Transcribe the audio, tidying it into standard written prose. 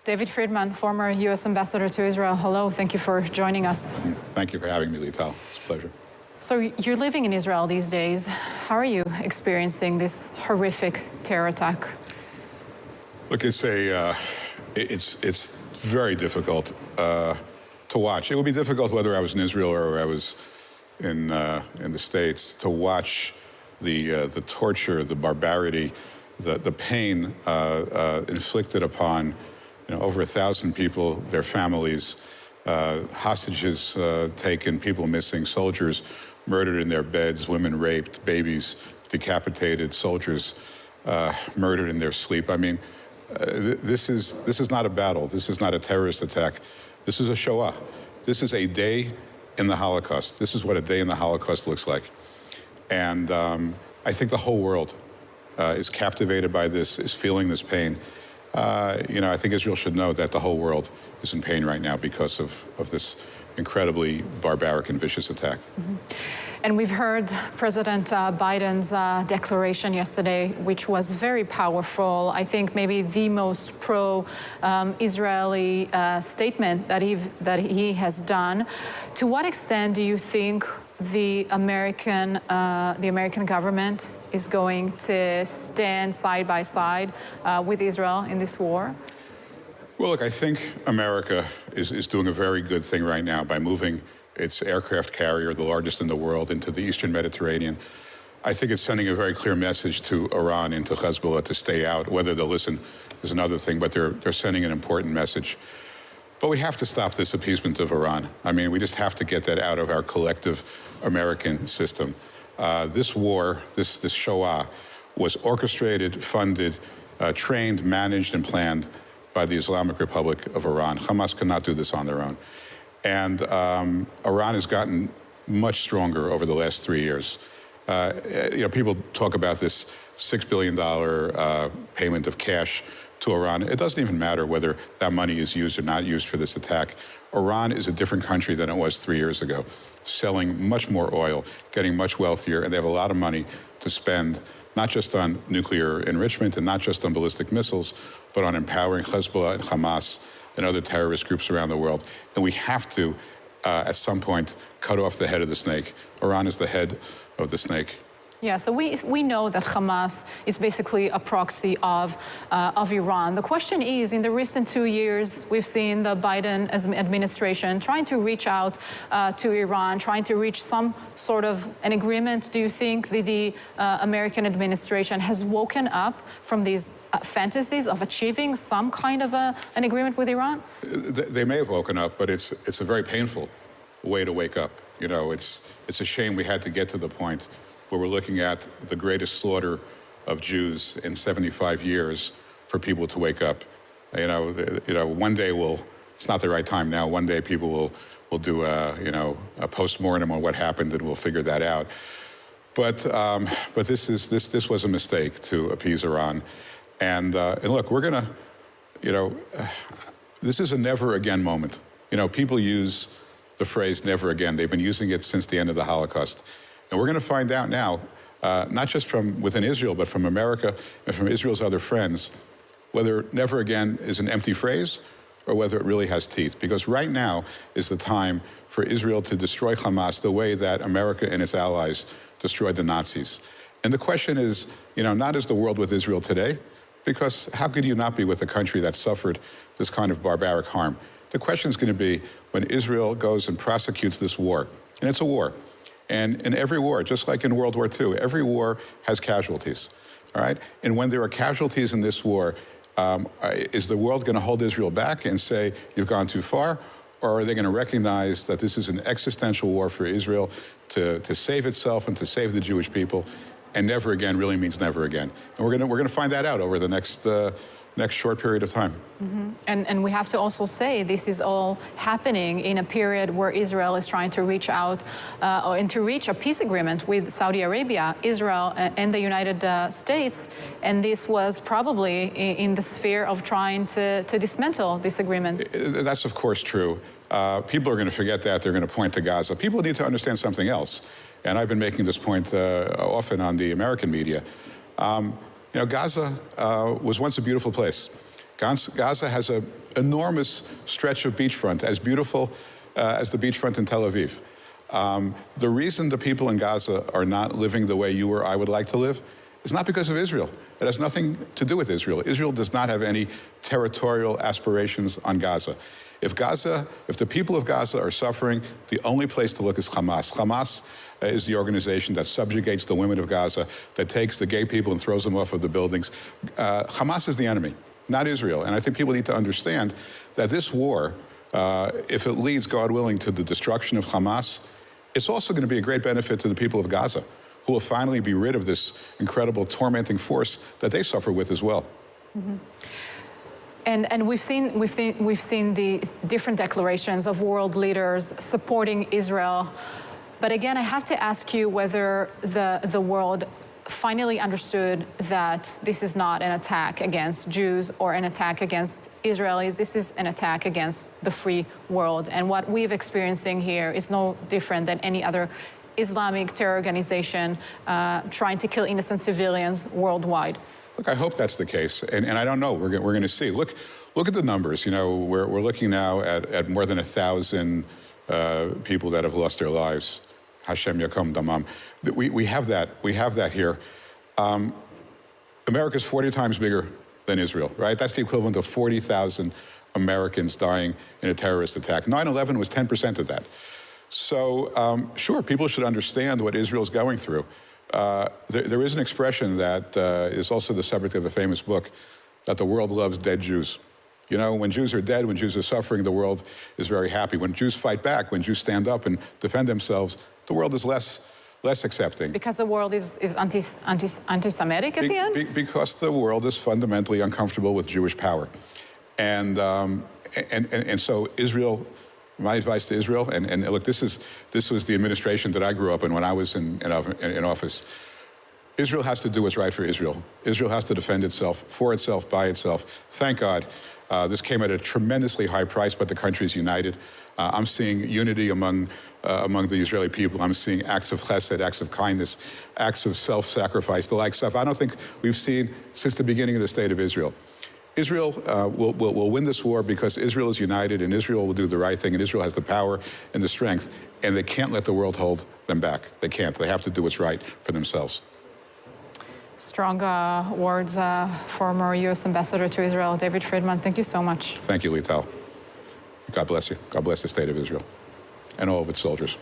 David Friedman, former U.S. ambassador to Israel. Hello, thank you for joining us. Thank you for having me, Lital. It's a pleasure. So you're living in Israel these days. How are you experiencing this horrific terror attack? Look, it's very difficult to watch. It would be difficult whether I was in Israel or I was in the States to watch the torture, the barbarity, the pain inflicted upon over 1,000 people, their families, hostages taken, people missing, soldiers murdered in their beds, women raped, babies decapitated, soldiers murdered in their sleep. I mean, this is not a battle. This is not a terrorist attack. This is a Shoah. This is a day in the Holocaust. This is what a day in the Holocaust looks like. And I think the whole world is captivated by this, is feeling this pain. I think Israel should know that the whole world is in pain right now because of this incredibly barbaric and vicious attack. Mm-hmm. And we've heard President Biden's declaration yesterday, which was very powerful. I think maybe the most pro-Israeli statement that he has done. To what extent do you think the American government is going to stand side by side with Israel in this war? Well, look, I think America is doing a very good thing right now by moving its aircraft carrier, the largest in the world, into the Eastern Mediterranean. I think it's sending a very clear message to Iran and to Hezbollah to stay out. Whether they'll listen is another thing, but they're sending an important message. But we have to stop this appeasement of Iran. I mean, we just have to get that out of our collective American system. This war, this Shoah, was orchestrated, funded, trained, managed, and planned by the Islamic Republic of Iran. Hamas cannot do this on their own. And Iran has gotten much stronger over the last 3 years. People talk about this $6 billion payment of cash to Iran. It doesn't even matter whether that money is used or not used for this attack. Iran is a different country than it was 3 years ago, selling much more oil, getting much wealthier, and they have a lot of money to spend, not just on nuclear enrichment and not just on ballistic missiles, but on empowering Hezbollah and Hamas and other terrorist groups around the world. And we have to, at some point, cut off the head of the snake. Iran is the head of the snake. Yeah, so we know that Hamas is basically a proxy of Iran. The question is, in the recent 2 years, we've seen the Biden administration trying to reach out to Iran, trying to reach some sort of an agreement. Do you think the American administration has woken up from these fantasies of achieving some kind of an agreement with Iran? They may have woken up, but it's a very painful way to wake up. It's a shame we had to get to the point where we're looking at the greatest slaughter of Jews in 75 years for people to wake up. One day it's not the right time now. One day people will do a post-mortem on what happened and we'll figure that out. But this was a mistake to appease Iran. And look, we're gonna, this is a never again moment. People use the phrase never again. They've been using it since the end of the Holocaust. And we're going to find out now, not just from within Israel, but from America and from Israel's other friends, whether never again is an empty phrase or whether it really has teeth. Because right now is the time for Israel to destroy Hamas the way that America and its allies destroyed the Nazis. And the question is, not is the world with Israel today, because how could you not be with a country that suffered this kind of barbaric harm? The question is going to be when Israel goes and prosecutes this war, and it's a war. And in every war, just like in World War II, every war has casualties, all right? And when there are casualties in this war, is the world going to hold Israel back and say, you've gone too far? Or are they going to recognize that this is an existential war for Israel to save itself and to save the Jewish people? And never again really means never again. And we're going to find that out over the next short period of time. Mm-hmm. And we have to also say this is all happening in a period where Israel is trying to reach out and to reach a peace agreement with Saudi Arabia, Israel, and the United States. And this was probably in the sphere of trying to dismantle this agreement. That's of course true. People are going to forget that. They're going to point to Gaza. People need to understand something else. And I've been making this point often on the American media. Gaza was once a beautiful place. Gaza has a enormous stretch of beachfront, as beautiful as the beachfront in Tel Aviv. The reason the people in Gaza are not living the way you or I would like to live is not because of Israel. It has nothing to do with Israel. Israel does not have any territorial aspirations on Gaza. If the people of Gaza are suffering, the only place to look is Hamas. Hamas is the organization that subjugates the women of Gaza, that takes the gay people and throws them off of the buildings. Hamas is the enemy, not Israel. And I think people need to understand that this war, if it leads, God willing, to the destruction of Hamas, it's also going to be a great benefit to the people of Gaza, who will finally be rid of this incredible tormenting force that they suffer with as well. Mm-hmm. And we've seen the different declarations of world leaders supporting Israel. But again, I have to ask you whether the world finally understood that this is not an attack against Jews or an attack against Israelis. This is an attack against the free world. And what we've experiencing here is no different than any other Islamic terror organization trying to kill innocent civilians worldwide. Look, I hope that's the case, and I don't know. We're going to see. Look at the numbers. You know, we're looking now at more than 1,000 people that have lost their lives. Hashem yakom damam. We have that. We have that here. America's 40 times bigger than Israel, right? That's the equivalent of 40,000 Americans dying in a terrorist attack. 9/11 was 10% of that. So, sure, people should understand what Israel's going through. There is an expression that is also the subject of a famous book, that the world loves dead Jews. You know, when Jews are dead, when Jews are suffering, the world is very happy. When Jews fight back, when Jews stand up and defend themselves, the world is less accepting. Because the world is anti-Semitic at the end? Because the world is fundamentally uncomfortable with Jewish power. And so Israel, my advice to Israel, and look, this was the administration that I grew up in when I was in office. Israel has to do what's right for Israel. Israel has to defend itself, for itself, by itself. Thank God. This came at a tremendously high price, but the country is united. I'm seeing unity among the Israeli people. I'm seeing acts of chesed, acts of kindness, acts of self-sacrifice, the like stuff I don't think we've seen since the beginning of the State of Israel. Israel will win this war because Israel is united, and Israel will do the right thing, and Israel has the power and the strength, and they can't let the world hold them back. They can't. They have to do what's right for themselves. Strong words, former U.S. Ambassador to Israel, David Friedman. Thank you so much. Thank you, Lital. God bless you. God bless the State of Israel and all of its soldiers.